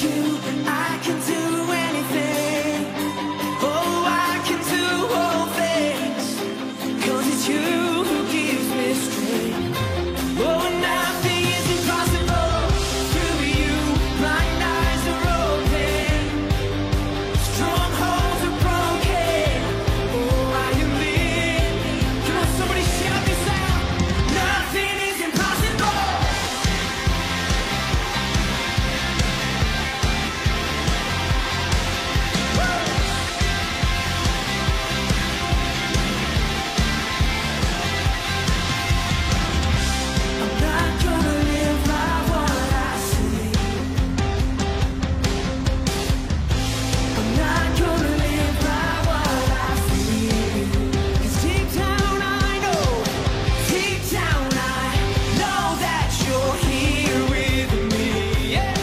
you, I can do anything. Oh, I can do all things, 'cause it's you who gives me strength. Oh, nothing is impossible through you. Blind eyes are open, strongholds are broken. Oh, I am living. Come on, somebody shout this out. Nothing is impossible. I'm not gonna live by what I see. I'm not gonna live by what I feel. 'Cause deep down I know that you're here with me. Yeah.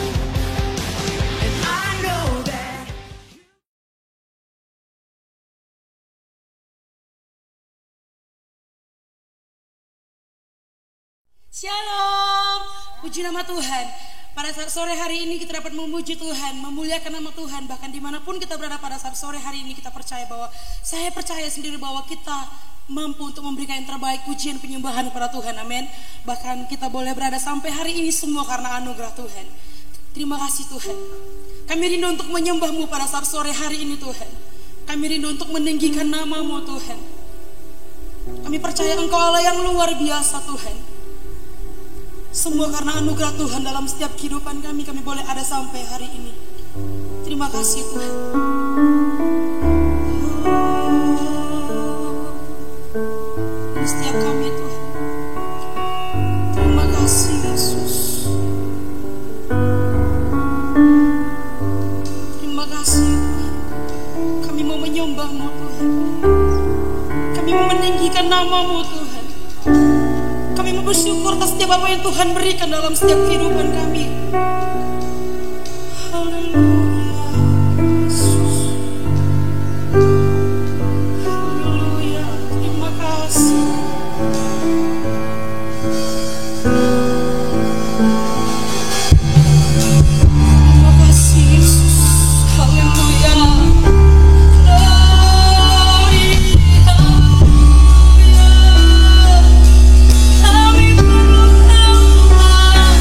And I know that. Shalom, puji nama Tuhan. Pada saat sore hari ini kita dapat memuji Tuhan, memuliakan nama Tuhan. Bahkan dimanapun kita berada pada saat sore hari ini, kita percaya bahwa saya percaya sendiri bahwa kita mampu untuk memberikan yang terbaik, pujian penyembahan kepada Tuhan, amin. Bahkan kita boleh berada sampai hari ini semua karena anugerah Tuhan. Terima kasih Tuhan. Kami rindu untuk menyembah-Mu pada saat sore hari ini Tuhan. Kami rindu untuk meninggikan nama-Mu Tuhan. Kami percaya Engkau Allah yang luar biasa Tuhan. Semua karena anugerah Tuhan dalam setiap kehidupan kami boleh ada sampai hari ini. Terima kasih Tuhan. Ini setiap kami Tuhan. Terima kasih Yesus. Terima kasih Tuhan. Kami mau menyembah-Mu Tuhan. Kami mau meninggikan nama-Mu Tuhan. Kami mau bersyukur atas setiap apa yang Tuhan berikan dalam setiap kehidupan kami. Haleluya, Yesus. Haleluya, terima kasih. Terima kasih Yesus. Haleluya. Kami perlu Tuhan.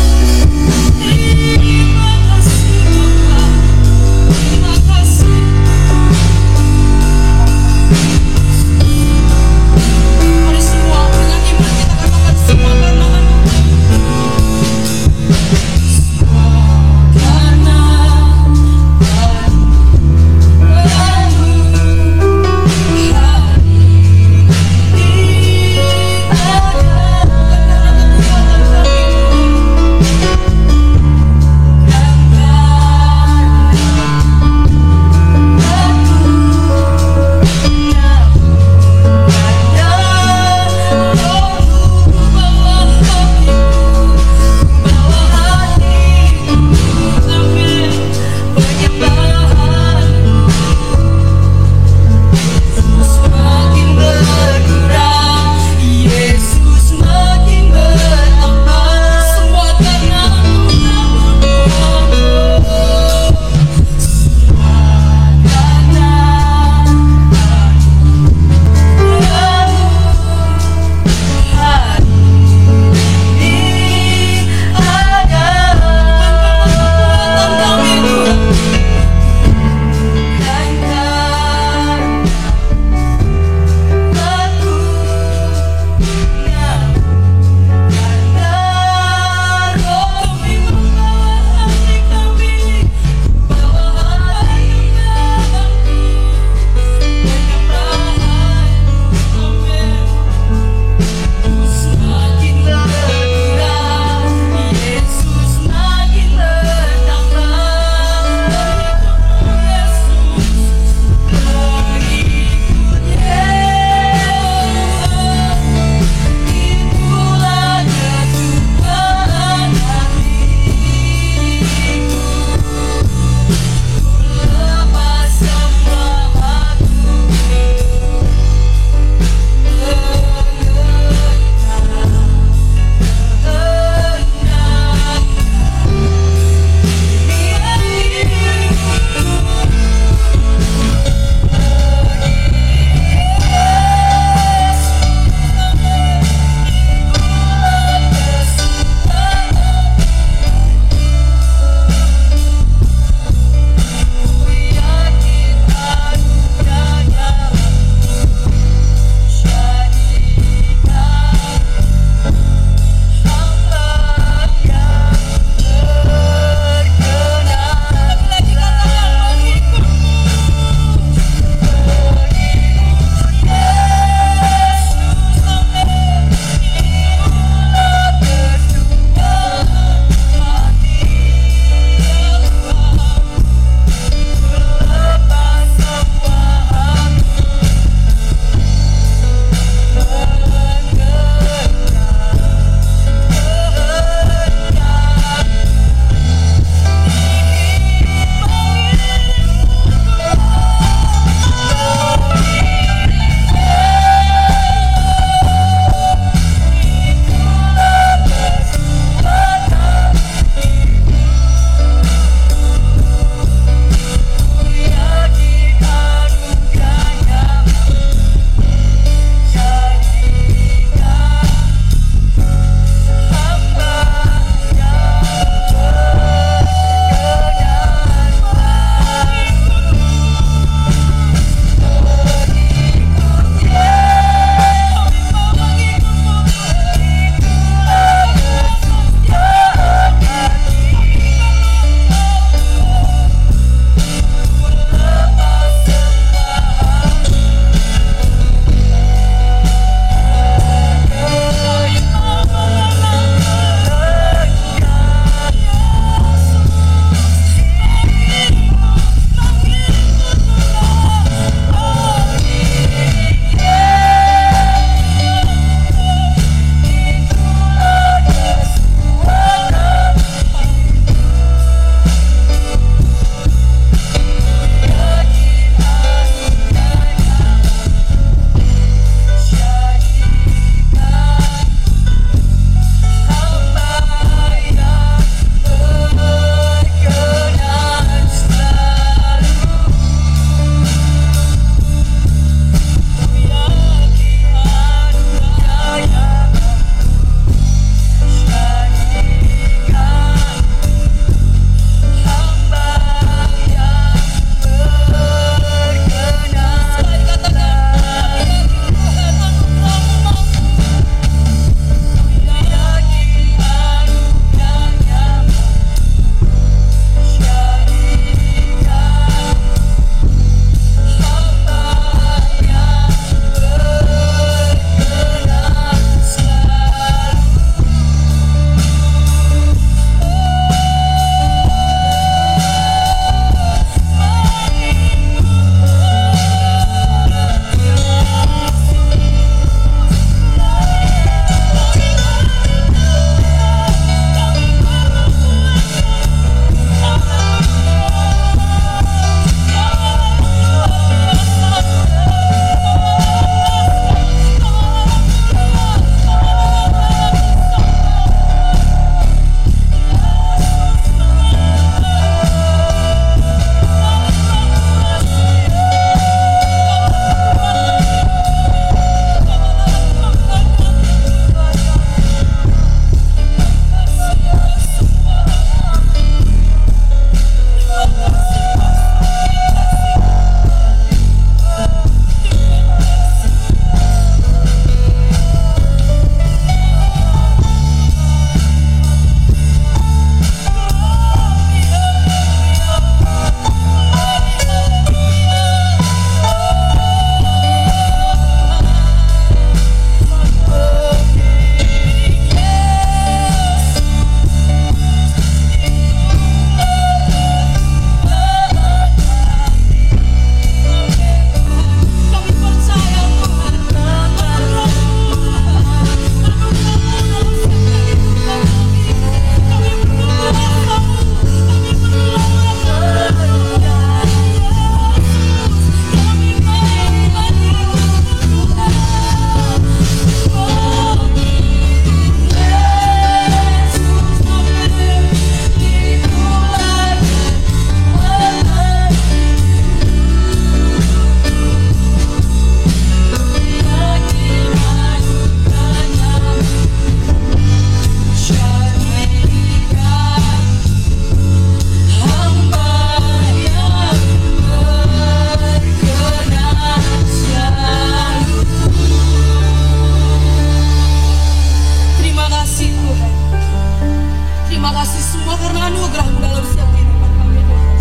Terima kasih semua karena anugerah-Mu dalam setiap kehidupan kami Tuhan.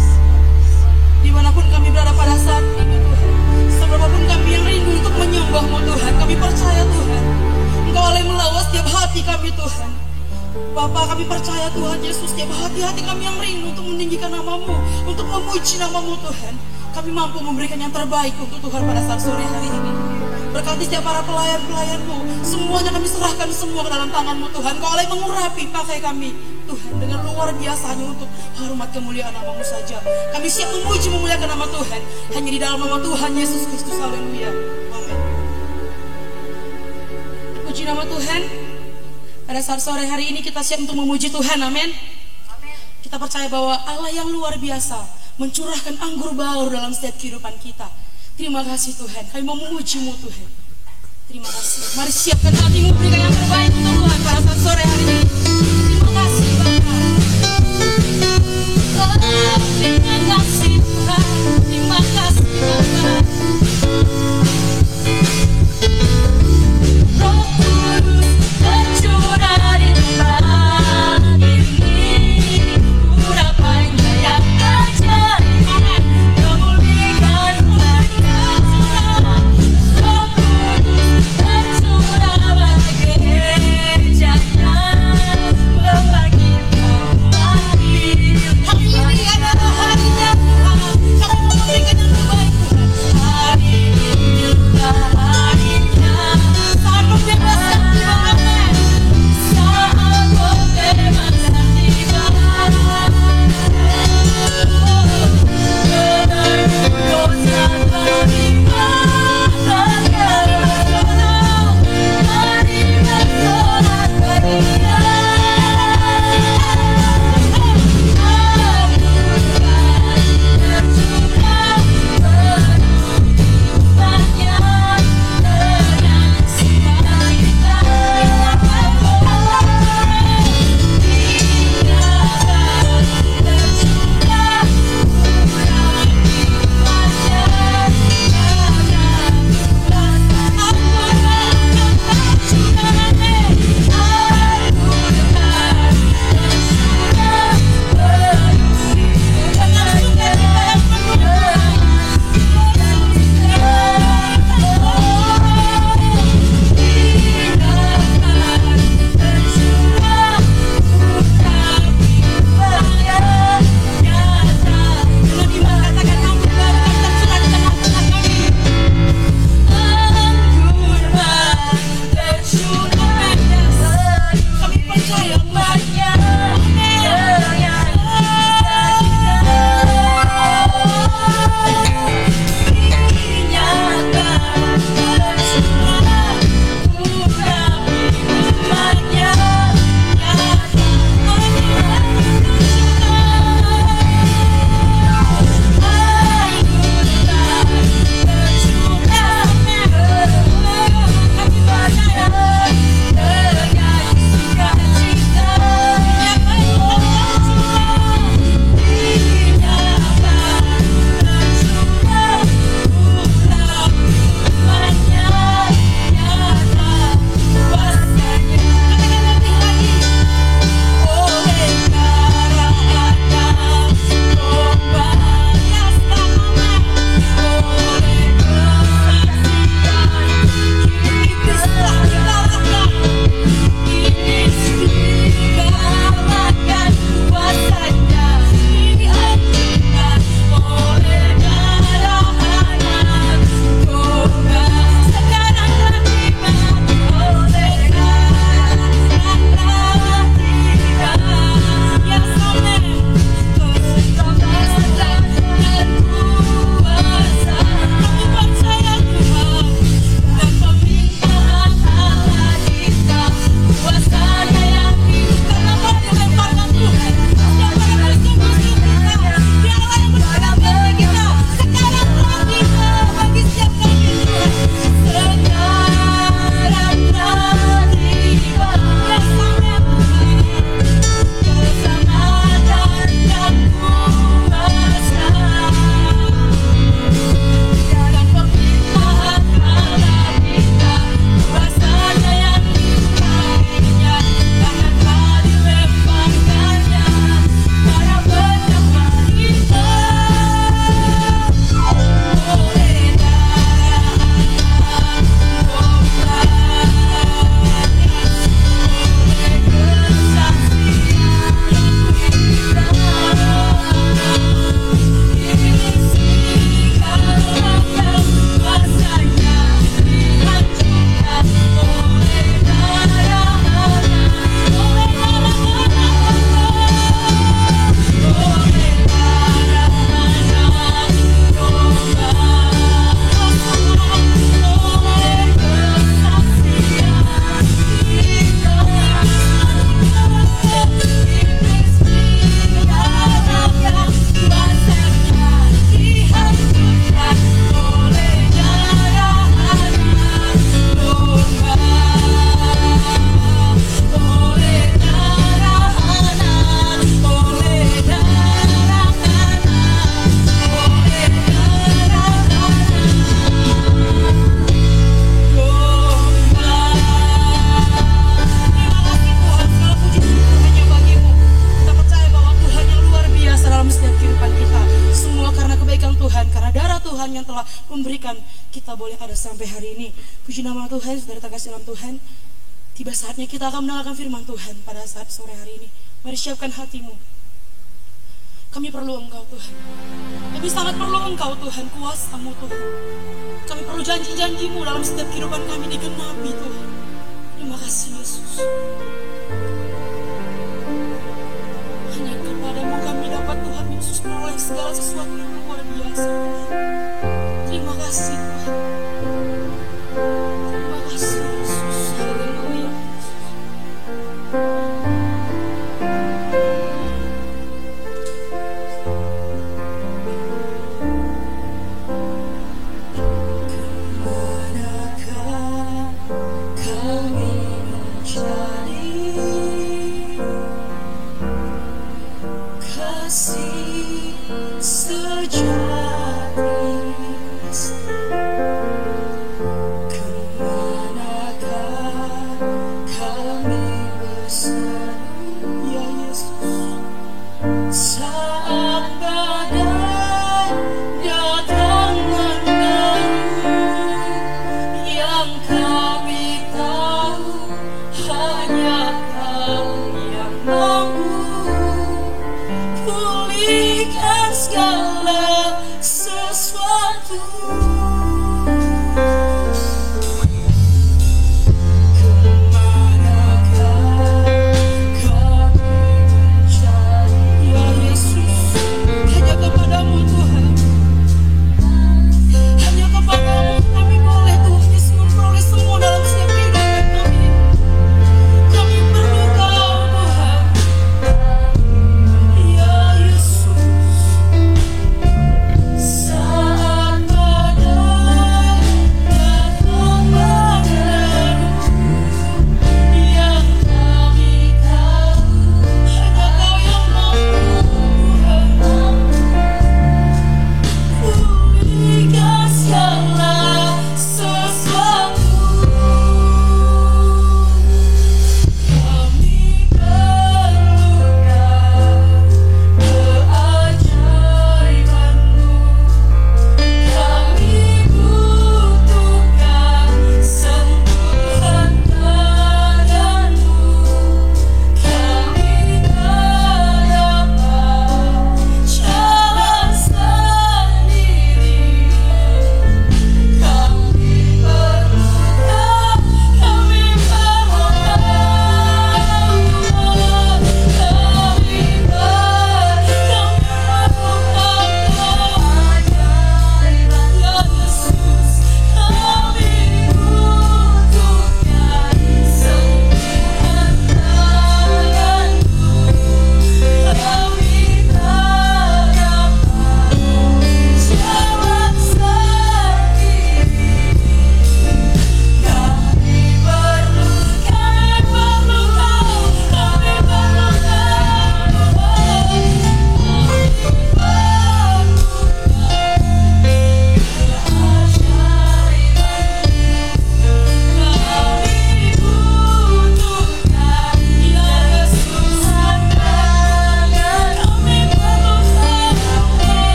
Dimanapun kami berada pada saat ini Tuhan, seberapapun kami yang rindu untuk menyembah-Mu Tuhan, kami percaya Tuhan, Engkau oleh melawat setiap hati kami Tuhan. Bapa, kami percaya Tuhan Yesus, setiap hati-hati kami yang rindu untuk meninggikan nama-Mu, untuk memuji nama-Mu Tuhan, kami mampu memberikan yang terbaik untuk Tuhan pada saat sore hari ini. Berkati setiap para pelayan-pelayan-Mu, semuanya kami serahkan semua ke dalam tangan-Mu Tuhan. Kau oleh mengurapi pakai kami Tuhan dengan luar biasa hanya untuk hormat kemuliaan nama-Mu saja. Kami siap memuji memuliakan nama Tuhan hanya di dalam nama Tuhan Yesus Kristus. Haleluya. Amin. Puji nama Tuhan. Pada saat sore hari ini kita siap untuk memuji Tuhan. Amin. Kita percaya bahwa Allah yang luar biasa mencurahkan anggur baur dalam setiap kehidupan kita. Terima kasih Tuhan, kami mau memuji-Mu Tuhan. Terima kasih. Mari siapkan hatimu, berikan yang terbaik untuk Tuhan pada saat sore hari ini. Terima kasih Bapa. Oh, terima kasih Tuhan, terima kasih Bapa. Roh Kudus tercurah di tempat ini, urapannya yang ajaib. Tuhan yang telah memberikan kita boleh ada sampai hari ini. Puji nama Tuhan, saudara terkasih dalam Tuhan. Tiba saatnya kita akan mendengarkan firman Tuhan pada saat sore hari ini. Mari siapkan hatimu. Kami perlu Engkau Tuhan. Kami sangat perlu Engkau Tuhan, kuasa-Mu Tuhan. Kami perlu janji-janji-Mu dalam setiap kehidupan kami digenapi Tuhan. Terima kasih Yesus. Hanya kepada-Mu kami dapat Tuhan Yesus menoleh segala sesuatu yang luar biasa. Terima kasih Tuhan. Terima kasih Yesus. Haleluya. Saat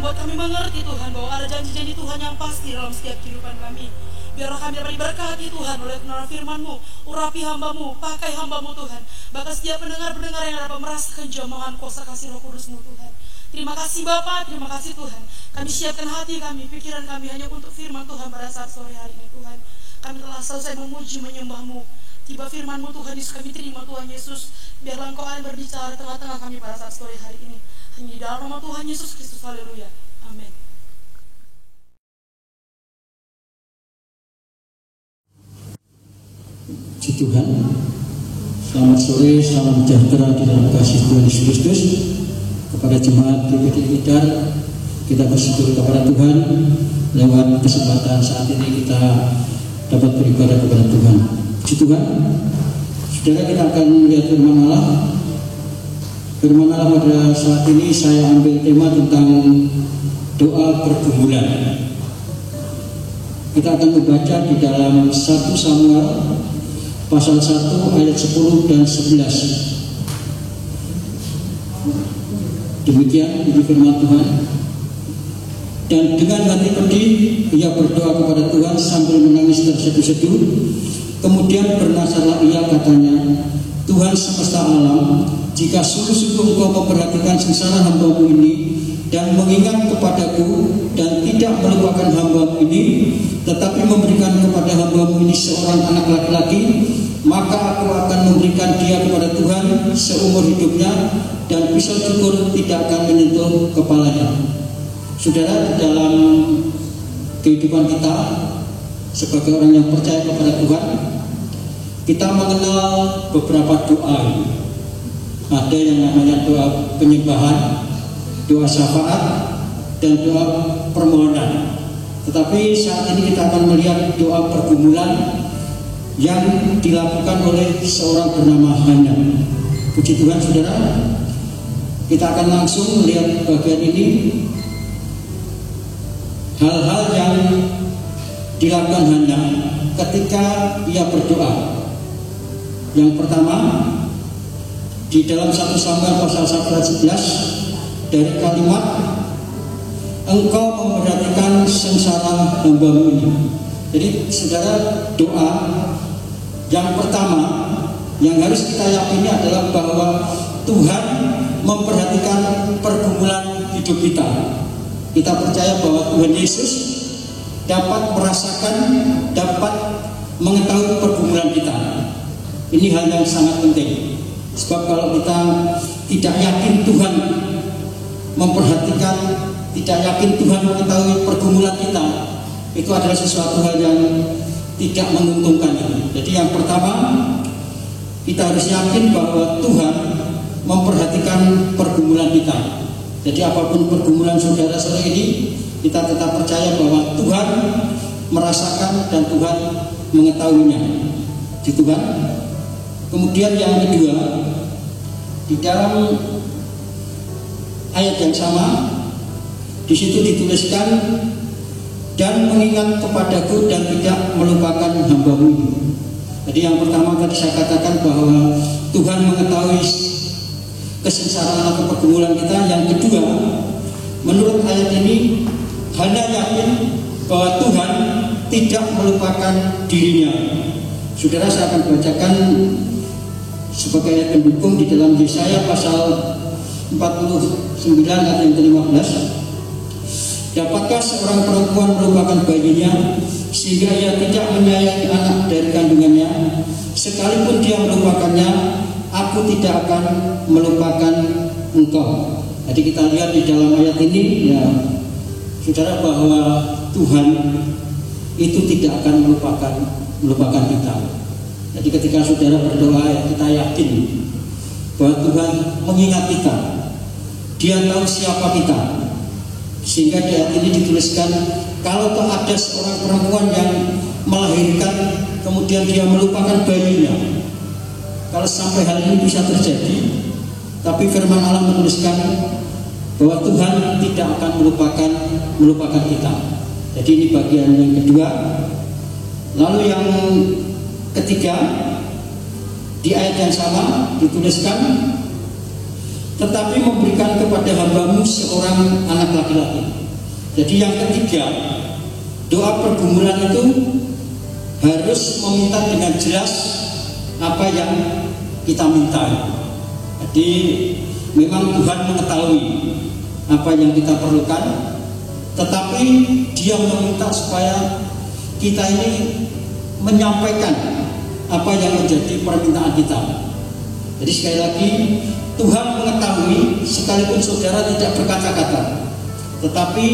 Buat kami mengerti Tuhan bahwa ada janji-janji Tuhan yang pasti dalam setiap kehidupan kami. Biarlah kami dapat diberkati Tuhan oleh kebenaran firman-Mu. Urapi hamba-Mu, pakai hamba-Mu Tuhan. Bahkan setiap pendengar-pendengar yang dapat merasakan jamahan kuasa kasih Roh Kudus-Mu Tuhan. Terima kasih Bapa, terima kasih Tuhan. Kami siapkan hati kami, pikiran kami hanya untuk firman Tuhan pada saat sore hari ini Tuhan. Kami telah selesai memuji menyembah-Mu. Tiba firman-Mu Tuhan Yesus, kami terima Tuhan Yesus. Biarlah Engkau yang berbicara tengah-tengah kami pada saat sore hari ini. Hanya di dalam nama Tuhan Yesus Kristus, haleluya, amin. Puji Tuhan. Selamat sore, salam sejahtera di dalam kasih Tuhan Yesus Kristus. Kepada jemaat GPD Tidar, kita bersyukur kepada Tuhan lewat kesempatan saat ini kita dapat beribadah kepada Tuhan. Puji Tuhan. Saudara, kita akan melihat firman Allah. Firman Allah pada saat ini saya ambil tema tentang doa pergumulan. Kita akan membaca di dalam 1 Samuel pasal 1 ayat 10 dan 11. Demikian bunyi firman Tuhan. Dan dengan hati pedih ia berdoa kepada Tuhan sambil menangis terseduh-seduh. Kemudian bernasarlah ia, katanya, Tuhan semesta alam, jika sungguh-sungguh Engkau memperhatikan sengsara hamba-Mu ini dan mengingat kepadaku dan tidak melupakan hamba-Mu ini, tetapi memberikan kepada hamba-Mu ini seorang anak laki-laki, maka aku akan memberikan dia kepada Tuhan seumur hidupnya dan pisau cukur tidak akan menyentuh kepalanya. Saudara, dalam kehidupan kita sebagai orang yang percaya kepada Tuhan, kita mengenal beberapa doa. Ada yang namanya doa penyembahan, doa syafaat, dan doa permohonan. Tetapi saat ini kita akan melihat doa pergumulan yang dilakukan oleh seorang bernama Hana. Puji Tuhan, saudara. Kita akan langsung melihat bagian ini. Hal-hal yang dilakukan Hana ketika ia berdoa. Yang pertama, di dalam 1 Samuel pasal 1 ayat 11, dari kalimat Engkau memperhatikan sengsara hamba-Mu ini. Jadi saudara, doa yang pertama yang harus kita yakini adalah bahwa Tuhan memperhatikan pergumulan hidup kita. Kita percaya bahwa Tuhan Yesus dapat merasakan, dapat mengetahui pergumulan kita. Ini hal yang sangat penting. Sebab kalau kita tidak yakin Tuhan memperhatikan, tidak yakin Tuhan mengetahui pergumulan kita, itu adalah sesuatu hal yang tidak menguntungkan. Jadi yang pertama, kita harus yakin bahwa Tuhan memperhatikan pergumulan kita. Jadi apapun pergumulan saudara sore ini, kita tetap percaya bahwa Tuhan merasakan dan Tuhan mengetahuinya. Di Tuhan. Kemudian yang kedua, di dalam ayat yang sama, di situ dituliskan, dan mengingat kepadaku dan tidak melupakan hamba-Mu. Jadi yang pertama tadi saya katakan bahwa Tuhan mengetahui kesengsaraan atau pergumulan kita. Yang kedua, menurut ayat ini, Hana yakin bahwa Tuhan tidak melupakan dirinya. Saudara, saya akan bacakan sebagai ayat pendukung di dalam Yesaya pasal 49 ayat yang ke-15. Dapatkah seorang perempuan melupakan bayinya sehingga ia tidak menyayangi anak dari kandungannya? Sekalipun dia melupakannya, aku tidak akan melupakan engkau. Jadi kita lihat di dalam ayat ini, ya saudara, bahwa Tuhan itu tidak akan melupakan kita. Jadi ketika saudara berdoa, ya, kita yakin bahwa Tuhan mengingat kita. Dia tahu siapa kita. Sehingga di ayat ini dituliskan, kalau ada seorang perempuan yang melahirkan kemudian dia melupakan bayinya, kalau sampai hal ini bisa terjadi, tapi firman Allah menuliskan bahwa Tuhan tidak akan melupakan kita. Jadi ini bagian yang kedua. Lalu yang ketiga, di ayat yang sama dituliskan, tetapi memberikan kepada hamba-Mu seorang anak laki-laki. Jadi yang ketiga, doa pergumulan itu harus meminta dengan jelas apa yang kita minta. Jadi memang Tuhan mengetahui apa yang kita perlukan, tetapi Dia meminta supaya kita ini menyampaikan apa yang menjadi permintaan kita. Jadi sekali lagi, Tuhan mengetahui sekalipun saudara tidak berkata-kata, tetapi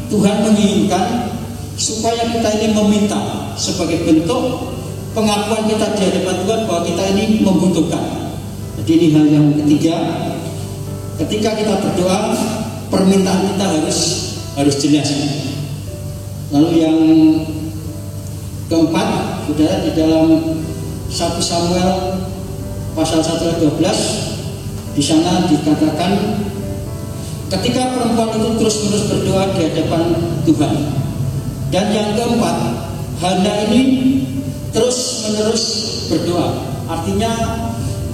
Tuhan menginginkan supaya kita ini meminta sebagai bentuk pengakuan kita di hadapan Tuhan bahwa kita ini membutuhkan. Jadi ini hal yang ketiga, ketika kita berdoa, permintaan kita harus jelas. Lalu yang keempat, saudara, di dalam 1 Samuel pasal 1 ayat 12, di sana dikatakan ketika perempuan itu terus-menerus berdoa di hadapan Tuhan. Dan yang keempat, Hana ini terus-menerus berdoa. Artinya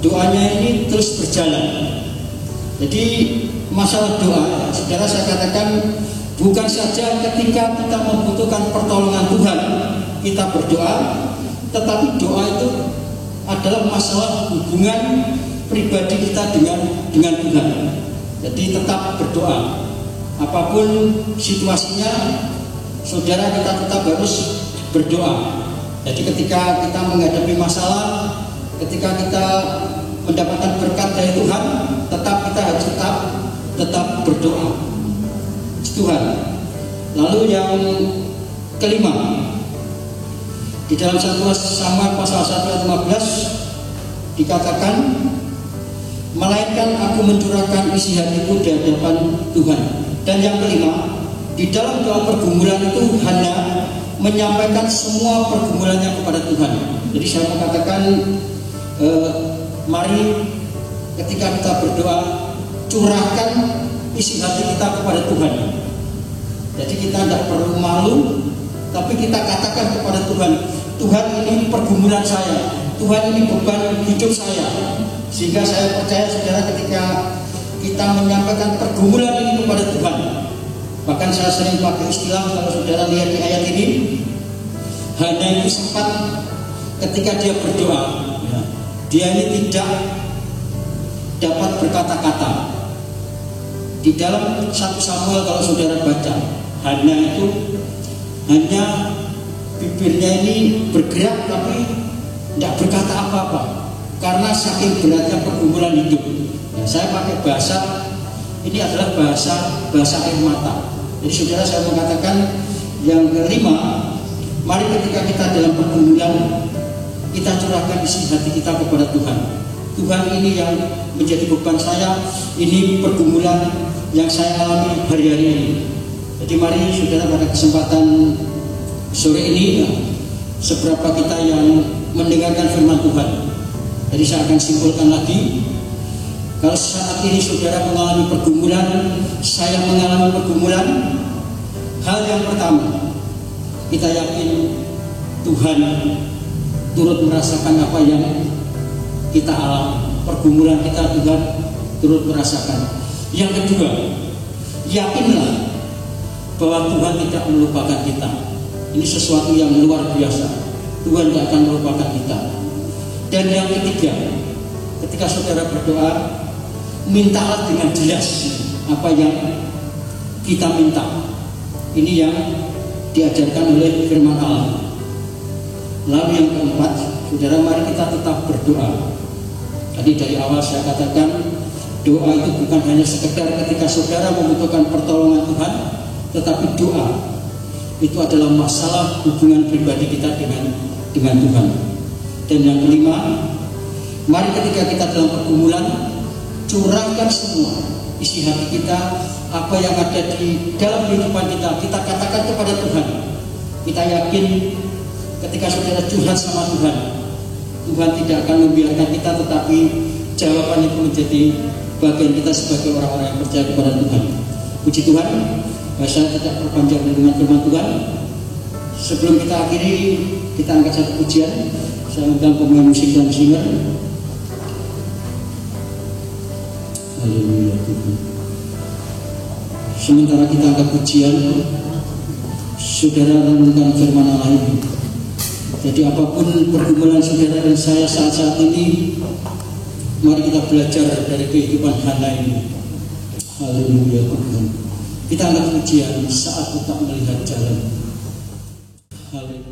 doanya ini terus berjalan. Jadi masalah doa, saudara, saya katakan bukan saja ketika kita membutuhkan pertolongan Tuhan kita berdoa, tetapi doa itu adalah masalah hubungan pribadi kita dengan Tuhan. Jadi tetap berdoa, apapun situasinya, saudara, kita tetap harus berdoa. Jadi ketika kita menghadapi masalah, ketika kita mendapatkan berkat dari Tuhan, kita harus tetap berdoa. Tuhan. Lalu yang kelima, di dalam 1 Samuel pasal 1 ayat 15 dikatakan, melainkan aku mencurahkan isi hatiku di hadapan Tuhan. Dan yang kelima, di dalam doa pergumulan itu Hana menyampaikan semua pergumulannya kepada Tuhan. Jadi saya mau katakan, mari ketika kita berdoa, curahkan isi hati kita kepada Tuhan. Jadi kita tidak perlu malu, tapi kita katakan kepada Tuhan, Tuhan, ini pergumulan saya, Tuhan, ini beban hidup saya. Sehingga saya percaya, saudara, ketika kita menyampaikan pergumulan ini kepada Tuhan, bahkan saya sering pakai istilah, kalau saudara lihat di ayat ini, Hana itu sempat ketika dia berdoa, dia ini tidak dapat berkata-kata. Di dalam 1 Samuel kalau saudara baca, Hana itu hanya bibirnya ini bergerak tapi tidak berkata apa-apa karena saking beratnya pergumulan hidup. Saya pakai bahasa ini adalah bahasa air mata. Jadi saudara, saya mengatakan yang kelima, mari ketika kita dalam pergumulan, kita curahkan isi hati kita kepada Tuhan. Tuhan, ini yang menjadi beban saya, ini pergumulan yang saya alami hari-hari ini. Jadi mari saudara, pada kesempatan sore ini, seberapa kita yang mendengarkan firman Tuhan. Jadi saya akan simpulkan lagi, kalau saat ini saudara mengalami pergumulan, saya mengalami pergumulan, hal yang pertama, kita yakin Tuhan turut merasakan apa yang kita alami. Pergumulan kita Tuhan turut merasakan. Yang kedua, yakinlah bahwa Tuhan tidak melupakan kita. Ini sesuatu yang luar biasa. Tuhan tidak akan melupakan kita. Dan yang ketiga, ketika saudara berdoa, mintalah dengan jelas apa yang kita minta. Ini yang diajarkan oleh firman Allah. Lalu yang keempat, saudara, mari kita tetap berdoa. Tadi dari awal saya katakan, doa itu bukan hanya sekedar ketika saudara membutuhkan pertolongan Tuhan, tetapi doa itu adalah masalah hubungan pribadi kita dengan Tuhan. Dan yang kelima, mari ketika kita dalam pergumulan, curahkan semua isi hati kita, apa yang ada di dalam kehidupan kita, kita katakan kepada Tuhan. Kita yakin ketika saudara curhat sama Tuhan, Tuhan tidak akan membiarkan kita, tetapi jawaban itu menjadi bagian kita sebagai orang-orang yang percaya kepada Tuhan. Puji Tuhan, saya tidak perpanjang dengan firman Tuhan. Sebelum kita akhiri, kita angkat satu pujian. Saya undang pemain musik dan singer. Haleluya Tuhan. Sementara kita angkat pujian, saudara renungkan firman Allah ini. Jadi apapun pergumulan saudara dan saya saat ini, mari kita belajar dari kehidupan Hana ini. Haleluya Tuhan. Kita angkat pujian saat kita melihat jalan. Haleluya.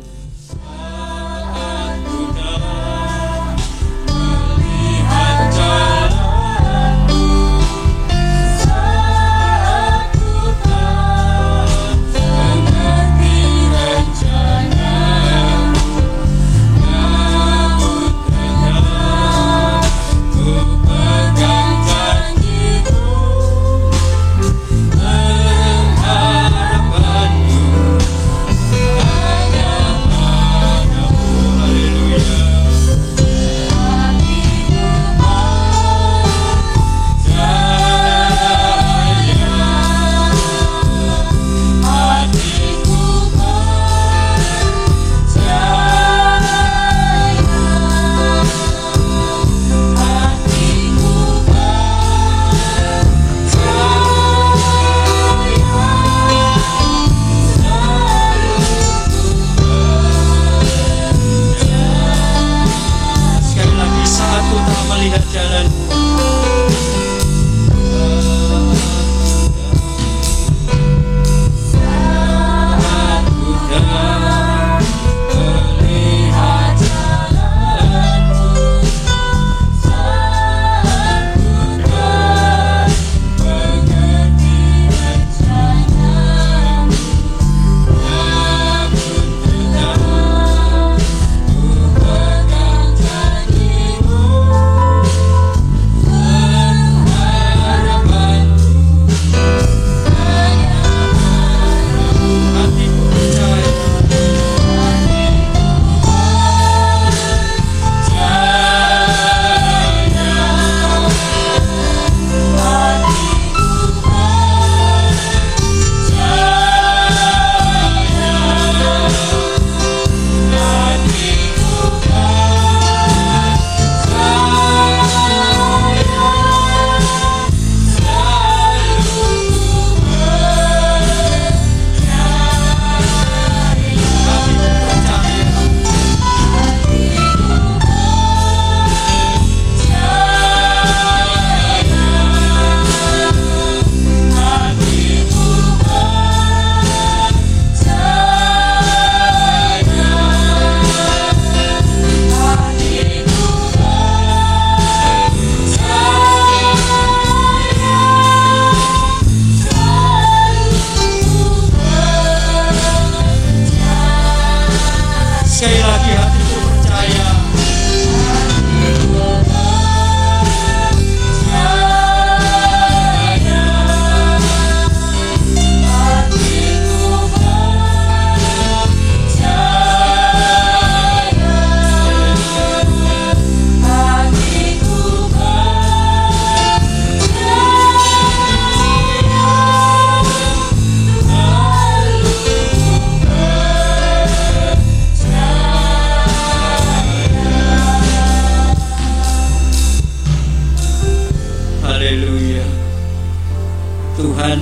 Tuhan,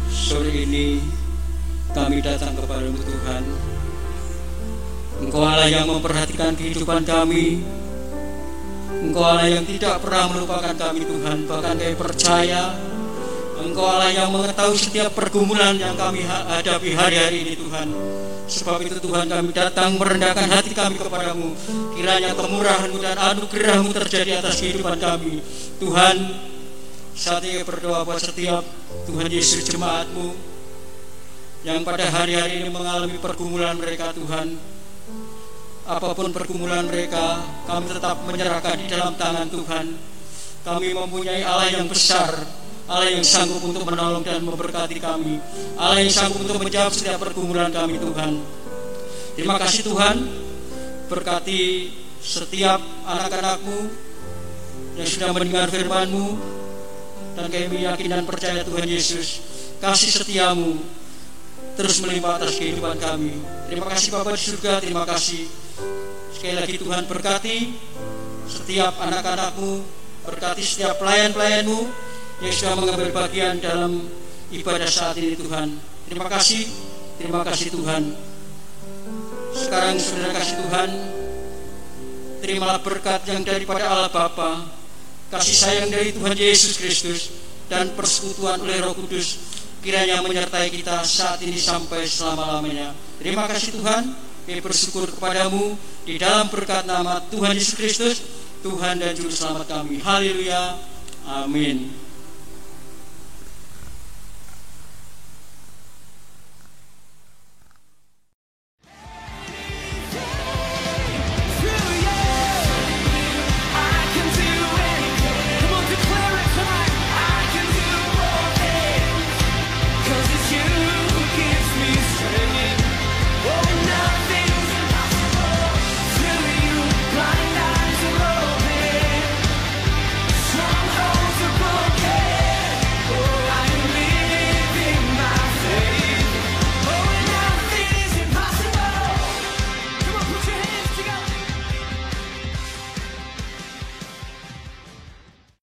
sore ini kami datang kepadamu Tuhan. Engkau Allah yang memperhatikan kehidupan kami. Engkau Allah yang tidak pernah melupakan kami Tuhan. Bahkan kami percaya Engkau Allah yang mengetahui setiap pergumulan yang kami hadapi hari-hari ini Tuhan. Sebab itu Tuhan, kami datang merendahkan hati kami kepadamu. Kiranya kemurahan-Mu dan anugerah-Mu terjadi atas kehidupan kami Tuhan. Saat ini berdoa buat setiap Tuhan Yesus jemaat-Mu yang pada hari-hari ini mengalami pergumulan mereka Tuhan. Apapun pergumulan mereka, kami tetap menyerahkan di dalam tangan Tuhan. Kami mempunyai Allah yang besar, Allah yang sanggup untuk menolong dan memberkati kami, Allah yang sanggup untuk menjawab setiap pergumulan kami Tuhan. Terima kasih Tuhan, berkati setiap anak-anak-Mu yang sudah mendengar firman-Mu. Dan kami yakin dan percaya Tuhan Yesus, kasih setia-Mu terus melimpah atas kehidupan kami. Terima kasih Bapa di surga, terima kasih. Sekali lagi Tuhan, berkati setiap anak-anak-Mu, Berkati setiap pelayan-pelayan-Mu yang sudah mengambil bagian dalam ibadah saat ini Tuhan. Terima kasih Tuhan. Sekarang saudara kasih Tuhan, terimalah berkat yang daripada Allah Bapa, kasih sayang dari Tuhan Yesus Kristus, dan persekutuan oleh Roh Kudus kiranya menyertai kita saat ini sampai selama-lamanya. Terima kasih Tuhan, kami bersyukur kepadamu di dalam berkat nama Tuhan Yesus Kristus, Tuhan dan Juru Selamat kami. Haleluya. Amin.